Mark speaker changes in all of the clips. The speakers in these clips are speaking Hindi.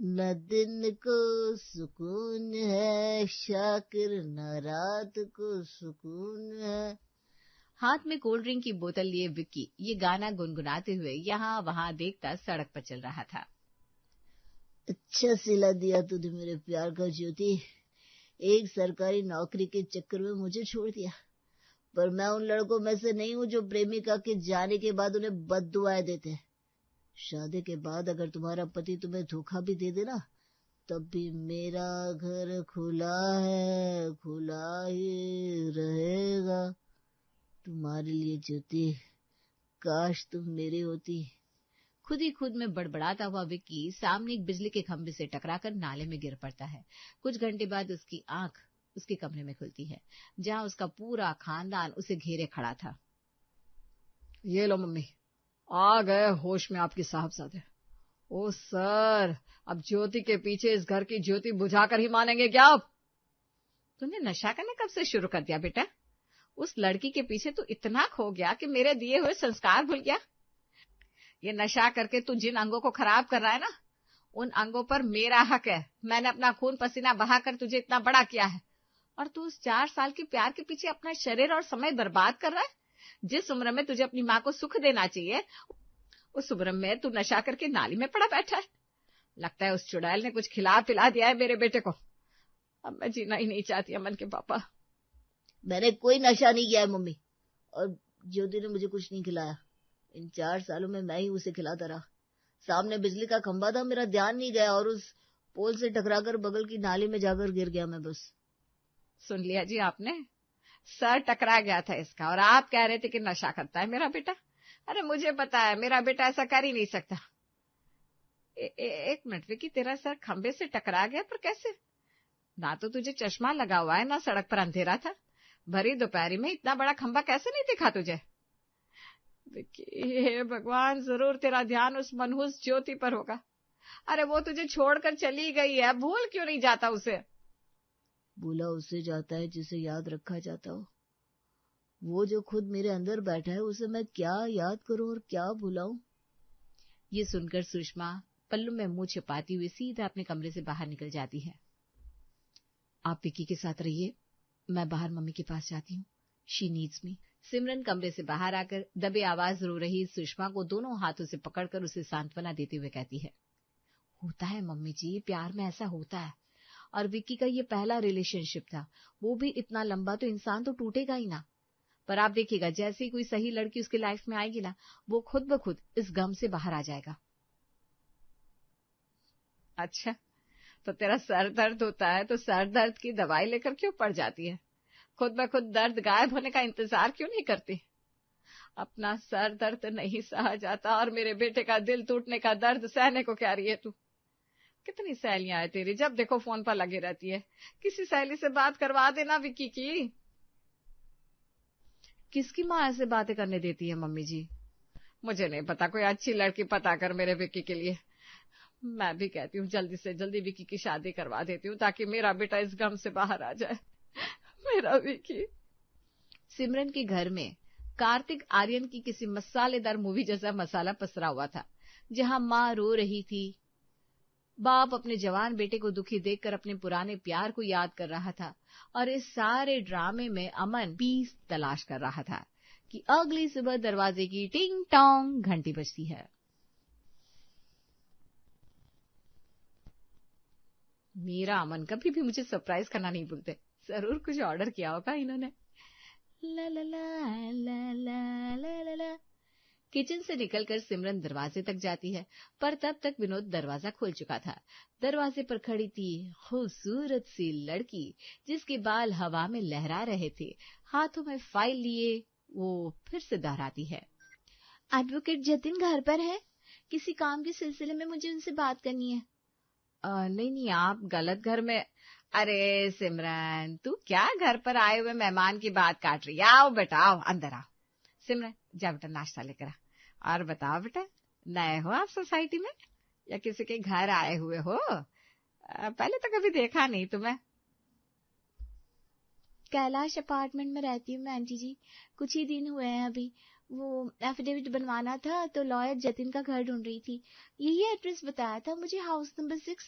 Speaker 1: न दिन को सुकून है शाकिर, न रात को सुकून है।
Speaker 2: हाथ में कोल्ड ड्रिंक की बोतल लिए विक्की ये गाना गुनगुनाते हुए यहाँ वहाँ देखता सड़क पर चल रहा था।
Speaker 1: अच्छा सिला दिया तूने मेरे प्यार का ज्योति। एक सरकारी नौकरी के चक्कर में मुझे छोड़ दिया, पर मैं उन लड़कों में से नहीं हूँ जो प्रेमिका के जाने के बाद उन्हें बद्दुआएं देते हैं। शादी के बाद अगर तुम्हारा पति तुम्हें धोखा भी दे देना, तब भी मेरा घर खुला है, खुला ही रहेगा तुम्हारे लिए ज्योति। काश तुम मेरी होती।
Speaker 2: खुद ही खुद में बड़बड़ाता हुआ विक्की सामने एक बिजली के खंभे से टकराकर नाले में गिर पड़ता है। कुछ घंटे बाद उसकी आंख उसके कमरे में खुलती है, जहां उसका पूरा खानदान उसे घेरे खड़ा था।
Speaker 3: ये लो मम्मी, आ गए होश में आपकी साहबजादे। ओ सर, अब ज्योति के पीछे इस घर की ज्योति बुझाकर ही मानेंगे क्या आप?
Speaker 2: तूने नशा करने कब से शुरू कर दिया बेटा? उस लड़की के पीछे तू इतना खो गया कि मेरे दिए हुए संस्कार भूल गया। ये नशा करके तू जिन अंगों को खराब कर रहा है ना, उन अंगों पर मेरा हक है। मैंने अपना खून पसीना बहाकर तुझे इतना बड़ा किया है, और तू उस 4 साल के प्यार के पीछे अपना शरीर और समय बर्बाद कर रहा है। जिस उम्र में तुझे अपनी माँ को सुख देना चाहिए, उस उम्र में तू नशा करके नाली में पड़ा बैठा है। लगता है उस चुड़ैल ने कुछ खिला पिला दिया है मेरे बेटे को। अब मैं जीना ही नहीं चाहती अमन के पापा।
Speaker 1: मैंने कोई नशा नहीं किया है मम्मी, और ज्योति ने मुझे कुछ नहीं खिलाया। इन 4 सालों में मैं ही उसे खिलाता रहा। सामने बिजली का खंभा था, मेरा ध्यान नहीं गया और उस पोल से टकराकर बगल की नाली में जाकर गिर गया मैं बस।
Speaker 2: सुन लिया जी आपने, सर टकरा गया था इसका, और आप कह रहे थे कि नशा करता है मेरा बेटा। अरे मुझे पता है मेरा बेटा ऐसा कर ही नहीं सकता। एक मिनट विकी, तेरा सर खंबे से टकरा गया, पर कैसे? ना तो तुझे चश्मा लगा हुआ है, ना सड़क पर अंधेरा था। भरी दोपहरी में इतना बड़ा खंबा कैसे नहीं दिखा तुझे? विकी, हे भगवान, जरूर तेरा ध्यान उस मनहूस ज्योति पर होगा। अरे वो तुझे छोड़कर चली गई है, भूल क्यों नहीं जाता उसे?
Speaker 1: भूला उसे जाता है जिसे याद रखा जाता हो। वो जो खुद मेरे अंदर बैठा है, उसे मैं क्या याद करूं और क्या भुलाऊं?
Speaker 2: ये सुनकर सुषमा पल्लू में मुंह छिपाती हुई सीधा अपने कमरे से बाहर निकल जाती है। आप विकी के साथ रहिए, मैं बाहर मम्मी के पास जाती हूँ। शी नीड्स मी। सिमरन कमरे से बाहर आकर दबे आवाज रो रही सुषमा को दोनों हाथों से पकड़कर उसे सांत्वना देते हुए कहती है, होता है मम्मी जी, प्यार में ऐसा होता है। और विक्की का ये पहला रिलेशनशिप था, वो भी इतना लंबा, तो इंसान तो टूटेगा ही ना। पर आप देखिएगा, जैसे ही कोई सही लड़की उसकी लाइफ में आएगी ना, वो खुद ब खुद इस गम से बाहर आ जाएगा। अच्छा, तो तेरा सर दर्द होता है तो सर दर्द की दवाई लेकर क्यों पड़ जाती है? खुद ब खुद दर्द गायब होने का इंतजार क्यों नहीं करती? अपना सर दर्द नहीं सहा जाता और मेरे बेटे का दिल टूटने का दर्द सहने को क्या रही है तू? कितनी सहेलियां है तेरी, जब देखो फोन पर लगी रहती है। किसी सहेली से बात करवा देना विक्की की। किसकी माँ ऐसे बातें करने देती है मम्मी जी? मुझे नहीं पता, कोई अच्छी लड़की पता कर मेरे विक्की के लिए। मैं भी कहती हूँ जल्दी से जल्दी विक्की की शादी करवा देती हूँ, ताकि मेरा बेटा इस गम से बाहर आ जाए। मेरा विक्की। सिमरन के घर में कार्तिक आर्यन की किसी मसालेदार मूवी जैसा मसाला पसरा हुआ था, जहां माँ रो रही थी, बाप अपने जवान बेटे को दुखी देखकर अपने पुराने प्यार को याद कर रहा था, और इस सारे ड्रामे में अमन पीस तलाश कर रहा था कि अगली सुबह दरवाजे की टिंग टोंग घंटी बजती है। मेरा अमन कभी भी मुझे सरप्राइज करना नहीं भूलते। जरूर कुछ ऑर्डर किया होगा इन्होंने। ला ला ला ला ला ला ला ला। किचन से निकलकर सिमरन दरवाजे तक जाती है, पर तब तक विनोद दरवाजा खोल चुका था। दरवाजे पर खड़ी थी खूबसूरत सी लड़की, जिसके बाल हवा में लहरा रहे थे। हाथों में फाइल लिए वो फिर से दोहराती है, एडवोकेट जतिन घर पर है? किसी काम के सिलसिले में मुझे उनसे बात करनी है। नहीं, आप गलत घर में। अरे सिमरन, तू क्या घर पर आए हुए मेहमान की बात काट रही है? आओ बेटा, आओ, अंदर आओ। सिमरन, जा बेटा नाश्ता लेकर आ। और बताओ बेटा, नए हो आप सोसाइटी में या किसी के घर आए हुए हो? पहले तो कभी देखा नहीं तुम्हें। कैलाश अपार्टमेंट में रहती हूँ मैं आंटी जी, कुछ ही दिन हुए हैं अभी। वो एफिडेविट बनवाना था तो लॉयर जतिन का घर ढूंढ रही थी, यही एड्रेस बताया था मुझे, हाउस नंबर 6।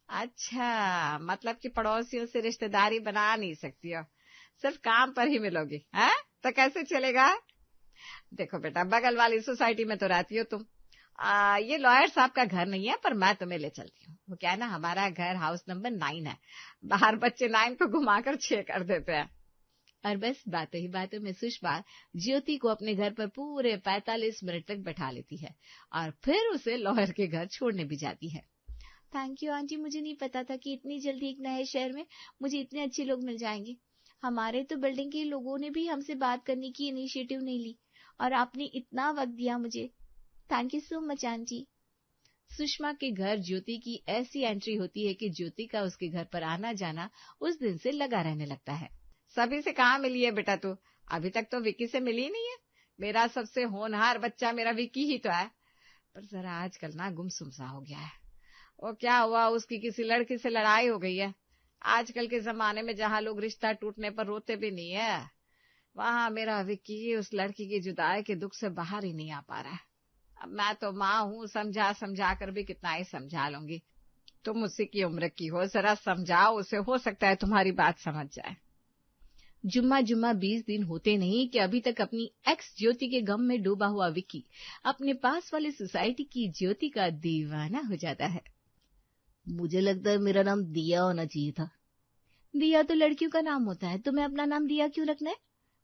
Speaker 2: अच्छा, मतलब कि पड़ोसियों से रिश्तेदारी बना नहीं सकती हो, सिर्फ काम पर ही मिलोगी, हैं? तो कैसे चलेगा? देखो बेटा, बगल वाली सोसाइटी में तो रहती हो तुम, ये लॉयर साहब का घर नहीं है, पर मैं तुम्हें ले चलती हूँ। वो क्या है ना, हमारा घर हाउस नंबर 9 है, बाहर बच्चे 9 को घुमाकर 6 कर देते हैं। और बस बातों ही बातों में सुषमा ज्योति को अपने घर पर पूरे 45 मिनट तक बैठा लेती है और फिर उसे लॉयर के घर छोड़ने भी जाती है। थैंक यू आंटी, मुझे नहीं पता था कि इतनी जल्दी एक नए शहर में मुझे इतने अच्छे लोग मिल जाएंगे। हमारे तो बिल्डिंग के लोगों ने भी हमसे बात करने की इनिशिएटिव नहीं ली और आपने इतना वक्त दिया मुझे। Thank you so much aunty. Sushma के घर ज्योति की ऐसी एंट्री होती है कि ज्योति का उसके घर पर आना जाना उस दिन से लगा रहने लगता है। सभी से कहाँ मिली है बेटा तू? अभी तक तो विक्की से मिली नहीं है। मेरा सबसे होनहार बच्चा मेरा विक्की ही तो है, पर जरा आजकल ना गुमसुम सा हो गया है। वो क्या हुआ, उसकी किसी लड़की से लड़ाई हो गई है। आजकल के जमाने में जहाँ लोग रिश्ता टूटने पर रोते भी नहीं है, वहां मेरा विक्की उस लड़की की जुदाई के दुख से बाहर ही नहीं आ पा रहा है। अब मैं तो माँ हूँ, समझा समझा कर भी कितना ही समझा लूंगी। तुम उसी की उम्र की हो, जरा समझाओ उसे, हो सकता है तुम्हारी बात समझ जाए। जुम्मा 20 दिन होते नहीं कि अभी तक अपनी एक्स ज्योति के गम में डूबा हुआ विक्की अपने पास वाली सोसाइटी की ज्योति का दीवाना हो जाता है।
Speaker 1: मुझे लगता है मेरा नाम दिया होना चाहिए था।
Speaker 2: दिया तो लड़कियों का नाम होता है, तुम्हें अपना नाम दिया क्यों रखना है?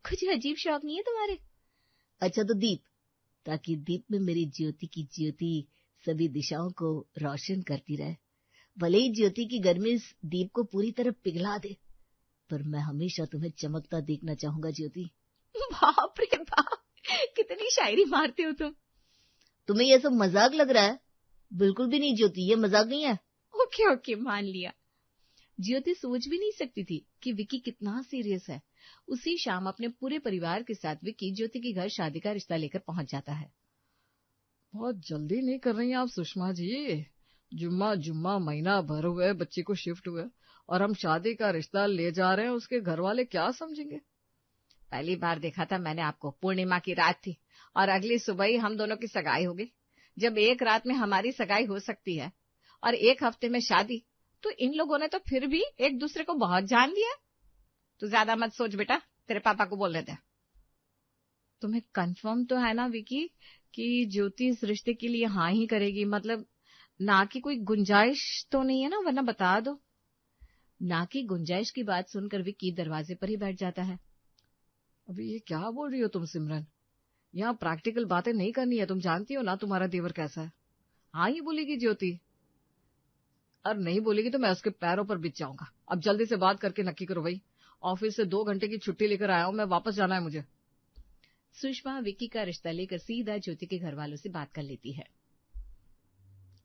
Speaker 2: कुछ अजीब शौक नहीं है तुम्हारे?
Speaker 1: अच्छा तो दीप, ताकि दीप में मेरी ज्योति की ज्योति सभी दिशाओं को रोशन करती रहे। भले ही ज्योति की गर्मी इस दीप को पूरी तरह पिघला दे, पर मैं हमेशा तुम्हें चमकता देखना चाहूंगा ज्योति।
Speaker 2: बाप रे बाप, कितनी शायरी मारते हो तुम।
Speaker 1: तुम्हें यह सब मजाक लग रहा है? बिल्कुल भी नहीं ज्योति, ये मजाक नहीं है।
Speaker 2: ओके ओके, मान लिया। ज्योति सोच भी नहीं सकती थी कि विक्की कितना सीरियस है। उसी शाम अपने पूरे परिवार के साथ विक्की ज्योति के घर शादी का रिश्ता लेकर पहुंच जाता है।
Speaker 3: बहुत जल्दी नहीं कर रही हैं आप सुषमा जी? जुम्मा महीना भर हुए बच्चे को शिफ्ट हुए और हम शादी का रिश्ता ले जा रहे हैं, उसके घर वाले क्या समझेंगे?
Speaker 2: पहली बार देखा था मैंने आपको, पूर्णिमा की रात थी और अगली सुबह ही हम दोनों की सगाई हो गई। जब एक रात में हमारी सगाई हो सकती है और एक हफ्ते में शादी, तो इन लोगों ने तो फिर भी एक दूसरे को बहुत जान लिया। तू ज्यादा मत सोच बेटा, तेरे पापा को बोलने दे। तुम्हें कंफर्म तो है ना विकी कि ज्योति इस रिश्ते के लिए हाँ ही करेगी? मतलब ना कि कोई गुंजाइश तो नहीं है ना, वरना बता दो। ना कि गुंजाइश की बात सुनकर विक्की दरवाजे पर ही बैठ जाता है।
Speaker 3: अभी ये क्या बोल रही हो तुम सिमरन? यहाँ प्रैक्टिकल बातें नहीं करनी है, तुम जानती हो ना तुम्हारा देवर कैसा है। हाँ ही बोलेगी ज्योति, और नहीं बोलेगी तो मैं उसके पैरों पर बिछ जाऊंगा। अब जल्दी से बात करके नक्की करो भाई, ऑफिस से 2 घंटे की छुट्टी लेकर आया हूं मैं, वापस जाना है मुझे।
Speaker 2: सुषमा विक्की का रिश्ता लेकर सीधा ज्योति के घर वालों से बात कर लेती है।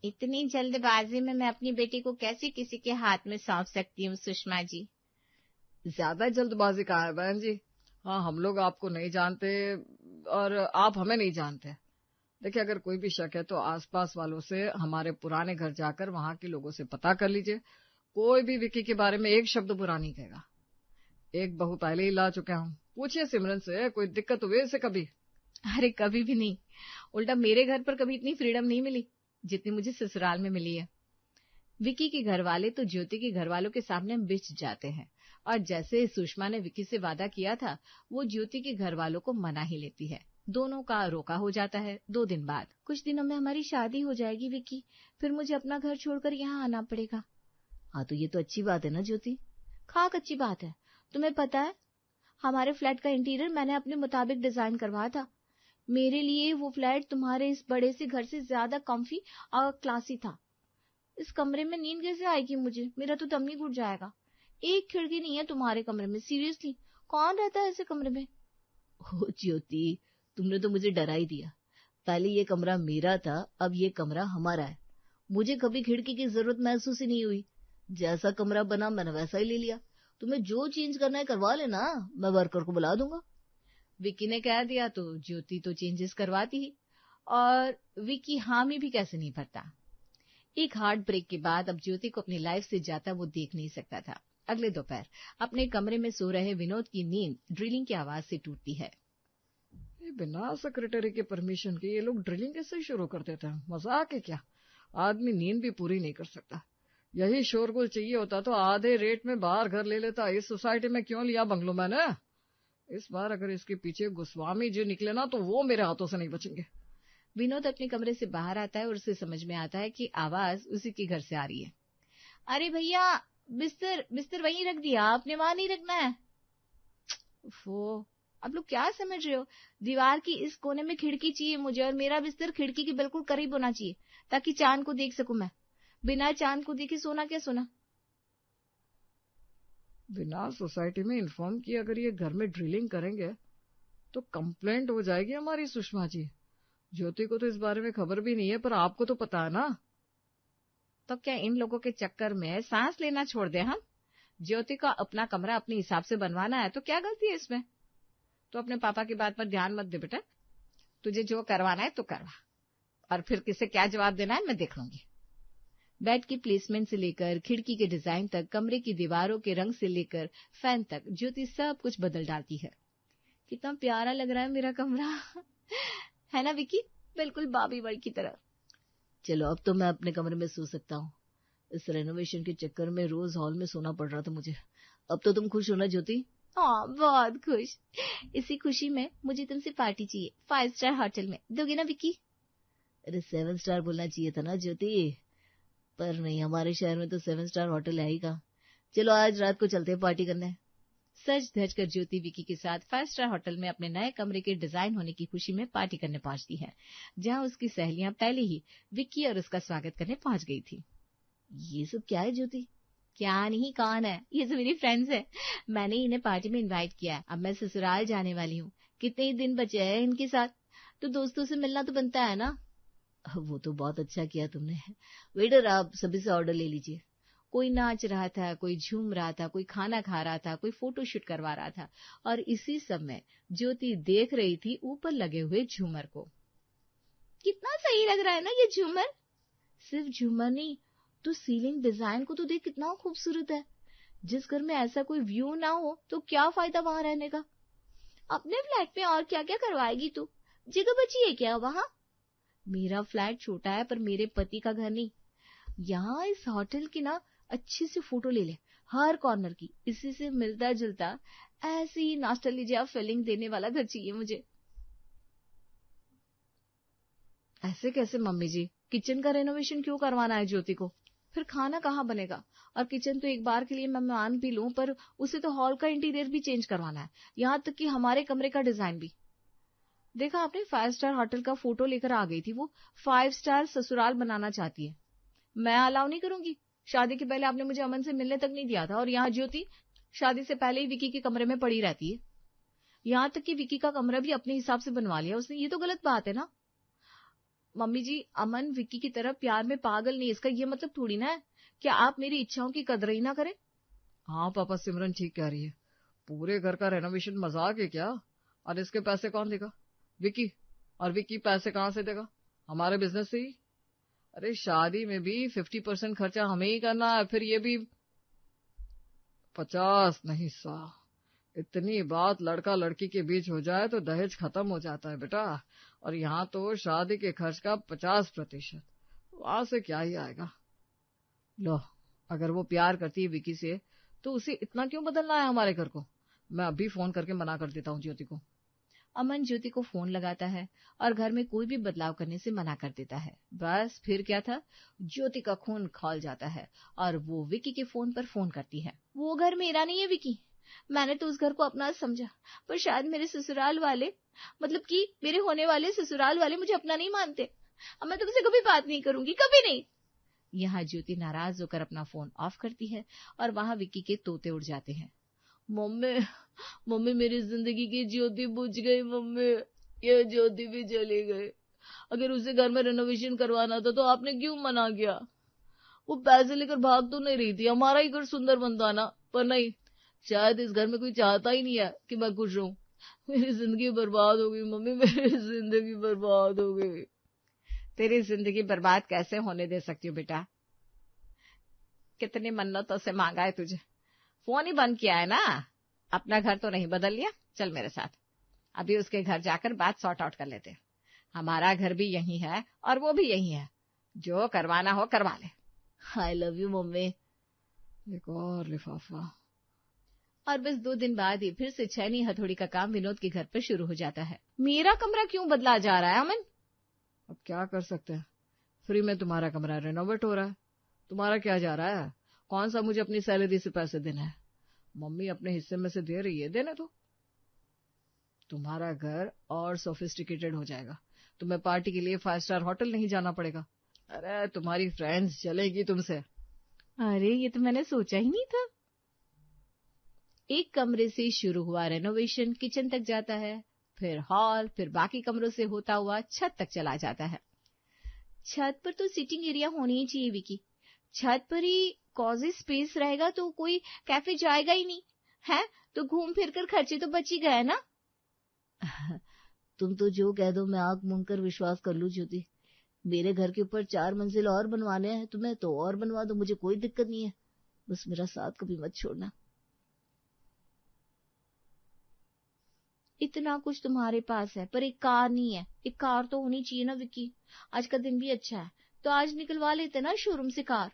Speaker 2: इतनी जल्दबाजी में मैं अपनी बेटी को कैसे किसी के हाथ में सौंप सकती हूँ सुषमा जी?
Speaker 3: ज्यादा जल्दबाजी कहाँ है बहन जी? हाँ, हम लोग आपको नहीं जानते और आप हमें नहीं जानते। देखिए, अगर कोई भी शक है तो आसपास वालों से, हमारे पुराने घर जाकर वहां के लोगों से पता कर लीजिए। कोई भी विक्की के बारे में एक शब्द बुरा नहीं कहेगा। एक बहू पहले ही ला चुके हम। पूछिए सिमरन से, कोई दिक्कत हुई इसे कभी?
Speaker 2: अरे कभी भी नहीं, उल्टा मेरे घर पर कभी इतनी फ्रीडम नहीं मिली जितनी मुझे ससुराल में मिली है। विक्की के घर वाले तो ज्योति के घर वालों के सामने बिछ जाते हैं और जैसे सुषमा ने विक्की से वादा किया था, वो ज्योति के घर वालों को मना ही लेती है। दोनों का रोका हो जाता है। 2 दिन बाद, कुछ दिनों में हमारी शादी हो जाएगी विक्की, फिर मुझे अपना घर छोड़कर यहाँ आना पड़ेगा।
Speaker 1: हाँ तो ये तो अच्छी बात है ना ज्योति?
Speaker 2: खाक अच्छी बात है। तुम्हें पता है, हमारे फ्लैट का इंटीरियर मैंने अपने मुताबिक डिजाइन करवाया था। मेरे लिए वो फ्लैट तुम्हारे इस बड़े से घर से ज्यादा कम्फी और क्लासी था। इस कमरे में नींद कैसे आएगी मुझे? मेरा तो दम ही घुट जाएगा। एक खिड़की नहीं है तुम्हारे कमरे में, सीरियसली कौन रहता है ऐसे कमरे में?
Speaker 1: ओ ज्योति, तुमने तो मुझे डरा ही दिया। पहले ये कमरा मेरा था, अब ये कमरा हमारा है। मुझे कभी खिड़की की जरूरत महसूस ही नहीं हुई। जैसा कमरा बना मैंने वैसा ही ले लिया। तुम्हें जो चेंज करना है करवा लेना, मैं वर्कर को बुला दूंगा।
Speaker 2: विक्की ने कह दिया तो ज्योति तो चेंजेस करवाती ही, और विक्की हामी भी कैसे नहीं भरता। एक हार्ट ब्रेक के बाद अब ज्योति को अपनी लाइफ से जाता वो देख नहीं सकता था। अगले दोपहर अपने कमरे में सो रहे विनोद की नींद ड्रिलिंग की आवाज से टूटती है।
Speaker 3: बिना सेक्रेटरी के परमिशन के ये लोग ड्रिलिंग कैसे शुरू कर देते हैं? मजाक है क्या? आदमी नींद भी पूरी नहीं कर सकता। यही शोरगुल चाहिए होता तो आधे रेट में बाहर घर ले लेता। इस सोसाइटी में क्यों लिया बंगलो मैंने? इस बार अगर इसके पीछे गोस्वामी जी निकले ना तो वो मेरे हाथों से नहीं बचेंगे।
Speaker 2: विनोद अपने कमरे से बाहर आता है और उसे समझ में आता है कि आवाज उसी के घर से आ रही है। अरे भैया, बिस्तर वहीं रख दिया आपने, वहां नहीं रखना है। वो आप लोग क्या समझ रहे हो? दीवार की इस कोने में खिड़की चाहिए मुझे, और मेरा बिस्तर खिड़की के बिल्कुल करीब होना चाहिए ताकि चांद को देख सकूं मैं। बिना चांद को देखे सोना क्या सोना?
Speaker 3: बिना सोसाइटी में इन्फॉर्म किए अगर ये घर में ड्रिलिंग करेंगे तो कंप्लेंट हो जाएगी हमारी सुषमा जी। ज्योति को तो इस बारे में खबर भी नहीं है, पर आपको तो पता है ना।
Speaker 2: तो क्या इन लोगों के चक्कर में सांस लेना छोड़ दे हम? ज्योति का अपना कमरा अपने हिसाब से बनवाना है तो क्या गलती है इसमें? तो अपने पापा की बात पर ध्यान मत दे बेटा, तुझे जो करवाना है तो करवा, और फिर किसे क्या जवाब देना है मैं देख लूंगी। बेड की प्लेसमेंट से लेकर खिड़की के डिजाइन तक, कमरे की दीवारों के रंग से लेकर फैन तक ज्योति सब कुछ बदल डालती है। कितना प्यारा लग रहा है मेरा कमरा है ना विकी? बिल्कुल बाबी बड़ी की तरह।
Speaker 1: चलो अब तो मैं अपने कमरे में सो सकता हूँ। इस रेनोवेशन के चक्कर में रोज हॉल में सोना पड़ रहा था मुझे। अब तो तुम खुश हो ना ज्योति?
Speaker 2: हाँ, बहुत खुश। इसी खुशी में मुझे तुमसे पार्टी चाहिए 5 स्टार होटल में। दोगे ना विकी?
Speaker 1: अरे 7 स्टार बोलना चाहिए था ना ज्योति, पर नहीं, हमारे शहर में तो 7 स्टार होटल है ही कहाँ। चलो आज रात को चलते हैं पार्टी करने।
Speaker 2: सज धज कर ज्योति विकी के साथ 5 स्टार होटल में अपने नए कमरे के डिजाइन होने की खुशी में पार्टी करने पहुंचती है, जहां उसकी सहेलियां पहले ही विक्की और उसका स्वागत करने पहुंच गई थी।
Speaker 1: ये सब क्या है ज्योति?
Speaker 2: क्या नहीं, कौन है? ये सब मेरी फ्रेंड्स है। मैंने इन्हें पार्टी में इनवाइट किया है। अब मैं ससुराल जाने वाली हूँ, कितने ही दिन बचे हैं इनके साथ, तो दोस्तों से मिलना तो बनता है ना।
Speaker 1: वो तो बहुत अच्छा किया तुमने। वेटर, आप सभी से ऑर्डर ले लीजिए।
Speaker 2: कोई नाच रहा था, कोई झूम रहा था, कोई खाना खा रहा था, कोई फोटो शूट करवा रहा था, और इसी समय ज्योति देख रही थी ऊपर लगे हुए झूमर को। कितना सही लग रहा है ना ये झूमर। सिर्फ झूमर नहीं, तो सीलिंग डिजाइन को तो देख, कितना खूबसूरत है। जिस घर में ऐसा कोई व्यू ना हो तो क्या फायदा वहां रहने का। अपने फ्लैट में और क्या क्या करवाएगी तू? जगह बची है क्या वहां? मेरा फ्लैट छोटा है पर मेरे पति का घर नहीं। यहाँ इस होटल की ना अच्छी सी फोटो ले ले, हर कॉर्नर की। इसी से मिलता जुलता ऐसी नॉस्टैल्जिया फीलिंग देने वाला घर चाहिए मुझे।
Speaker 3: ऐसे कैसे मम्मी जी? किचन का रेनोवेशन क्यों करवाना है ज्योति को?
Speaker 2: फिर खाना कहाँ बनेगा? और किचन तो एक बार के लिए मैं मान भी लूं, पर उसे तो हॉल का इंटीरियर भी चेंज करवाना है, यहाँ तक कि हमारे कमरे का डिजाइन भी। देखा आपने, 5 स्टार होटल का फोटो लेकर आ गई थी वो। 5 स्टार ससुराल बनाना चाहती है। मैं अलाउ नहीं करूंगी। शादी के पहले आपने मुझे अमन से मिलने तक नहीं दिया था, और यहाँ ज्योति शादी से पहले ही विकी के कमरे में पड़ी रहती है। यहाँ तक कि विकी का कमरा भी अपने हिसाब से बनवा लिया उसने। ये तो गलत बात है ना मम्मी जी। अमन विकी की तरह प्यार में पागल नहीं, इसका ये मतलब थोड़ी ना है कि आप मेरी इच्छाओं की कदर ही ना करें।
Speaker 3: हाँ पापा, सिमरन ठीक कह रही है। पूरे घर का रेनोवेशन मजाक है क्या? और इसके पैसे कौन देगा? विकी। और विकी पैसे कहाँ से देगा? हमारे बिजनेस से ही। अरे शादी में भी 50% खर्चा हमें ही करना है, फिर ये भी 50 नहीं 100। इतनी बात लड़का लड़की के बीच हो जाए तो दहेज खत्म हो जाता है बेटा। और यहाँ तो शादी के खर्च का 50%, वहां से क्या ही आएगा। लो, अगर वो प्यार करती है विकी से तो उसे इतना क्यों बदलना है हमारे घर को? मैं अभी फोन करके मना कर देता हूँ ज्योति को।
Speaker 2: अमन ज्योति को फोन लगाता है और घर में कोई भी बदलाव करने से मना कर देता है। बस फिर क्या था, ज्योति का खून खौल जाता है और वो विकी के फोन पर फोन करती है। वो घर मेरा नहीं है विकी, मैंने तो उस घर को अपना समझा, पर शायद मेरे ससुराल वाले, मतलब कि मेरे होने वाले ससुराल वाले मुझे अपना नहीं मानते। अब मैं तुमसे कभी बात नहीं करूंगी, कभी नहीं। यहाँ ज्योति नाराज होकर अपना फोन ऑफ करती है और वहां विकी के तोते उड़ जाते हैं। मम्मी मेरी जिंदगी की ज्योति बुझ गई। मम्मी, ये ज्योति भी चली गई। अगर उसे घर में रेनोवेशन करवाना था तो आपने क्यों मना किया? वो पैसे लेकर भाग तो नहीं रही थी, हमारा ही घर सुंदर बनता ना। पर नहीं, शायद इस घर में कोई चाहता ही नहीं है कि मैं खुश रहूं। मेरी जिंदगी बर्बाद हो गई मम्मी, मेरी जिंदगी बर्बाद हो गई। तेरी जिंदगी बर्बाद कैसे होने दे सकती हूँ बेटा? कितनी मन्नतों से मांगा है तुझे, फोन ही बंद किया है ना। अपना घर तो नहीं बदल लिया, चल मेरे साथ। अभी उसके घर जाकर बात सॉर्ट आउट कर लेते। हमारा घर भी यही है और वो भी यही है, जो करवाना हो करवा ले।
Speaker 1: I love you mummy.
Speaker 3: एक और लिफाफा।
Speaker 2: और बस 2 दिन बाद ही फिर से छैनी हथौड़ी का काम विनोद के घर पर शुरू हो जाता है। मेरा कमरा क्यों बदला जा रहा है अमन?
Speaker 3: अब क्या कर सकते हैं, फ्री में तुम्हारा कमरा रेनोवेट हो रहा है। तुम्हारा क्या जा रहा है? कौन सा मुझे अपनी सैलरी से पैसे देने हैं? मम्मी अपने हिस्से में से दे रही है, देने दो। तुम्हारा घर और सोफिस्टिकेटेड हो जाएगा, तुम्हें पार्टी के लिए 5 स्टार होटल नहीं जाना पड़ेगा। अरे तुम्हारी फ्रेंड्स चलेगी तुमसे।
Speaker 2: अरे ये तो मैंने सोचा ही नहीं था। एक कमरे से शुरू हुआ रेनोवेशन किचन तक जाता है, फिर हॉल, फिर बाकी कमरों से होता हुआ छत तक चला जाता है। छत पर तो सिटिंग एरिया होनी ही चाहिए विकी। छत पर ही कॉजी स्पेस रहेगा तो कोई कैफे जाएगा ही नहीं है, तो घूम फिर कर खर्चे तो बच ही गए ना।
Speaker 1: तुम तो जो कह दो मैं आंख मूंद कर विश्वास कर लूं ज्योति। मेरे घर के ऊपर 4 मंजिल और बनवाने हैं तुम्हें तो और बनवा दो, मुझे कोई दिक्कत नहीं है। बस मेरा साथ कभी मत छोड़ना।
Speaker 2: इतना कुछ तुम्हारे पास है पर एक कार नहीं है। एक कार तो होनी चाहिए ना विकी। आज का दिन भी अच्छा है तो आज निकलवा लेते ना शोरूम से कार।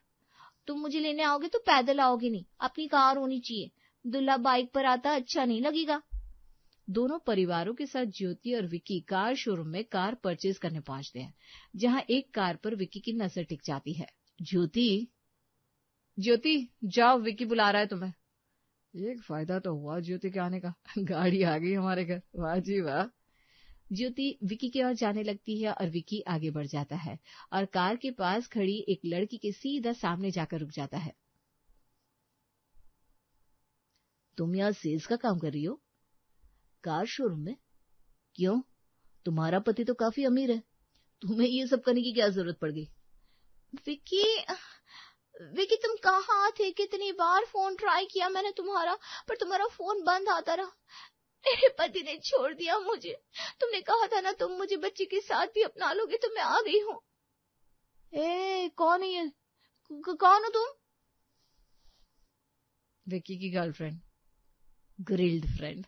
Speaker 2: तुम मुझे लेने आओगे तो पैदल आओगे नहीं, अपनी कार होनी चाहिए। दूल्हा बाइक पर आता अच्छा नहीं लगेगा। दोनों परिवारों के साथ ज्योति और विकी कार शोरूम में कार परचेज करने पहुंचते हैं, जहां एक कार पर विकी की नजर टिक जाती है।
Speaker 1: ज्योति
Speaker 3: जाओ, विकी बुला रहा है तुम्हें। एक फायदा तो हुआ ज्योति के आने का, गाड़ी आ गई हमारे घर। वाह जी वाह।
Speaker 2: ज्योति विकी की ओर जाने लगती है और विकी आगे बढ़ जाता है और कार के पास खड़ी एक लड़की के सीधा सामने जाकर रुक जाता है।
Speaker 1: तुम यहाँ सेल्स का काम कर रही हो? कार शोरूम में? क्यों? तुम्हारा पति तो काफी अमीर है, तुम्हें ये सब करने की क्या जरूरत पड़ गई?
Speaker 2: विकी तुम कहाँ थे? कितनी बार फोन ट्राई किया मैंने तुम्हारा, पर तुम्हारा फोन बंद आता रहा। मेरे पति ने छोड़ दिया मुझे। तुमने कहा था ना तुम मुझे बच्चे के साथ भी अपना लोगे, तो मैं आ गई हूँ।
Speaker 1: कौन है ये?
Speaker 2: कौन हो तुम?
Speaker 3: विकी की गर्लफ्रेंड।
Speaker 1: Grilled friend.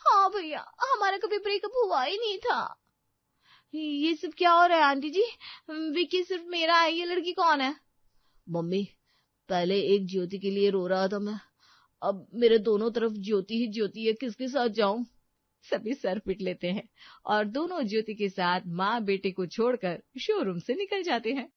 Speaker 2: हाँ भैया, हमारा कभी ब्रेकअप हुआ ही नहीं था। ये सब क्या हो रहा है आंटी जी? विकी सिर्फ मेरा है, ये लड़की कौन है?
Speaker 1: मम्मी, पहले एक ज्योति के लिए रो रहा था मैं, अब मेरे दोनों तरफ ज्योति ही ज्योति है, किसके साथ जाऊं?
Speaker 2: सभी सर पिट लेते हैं और दोनों ज्योति के साथ माँ बेटे को छोड़कर शोरूम से निकल जाते हैं।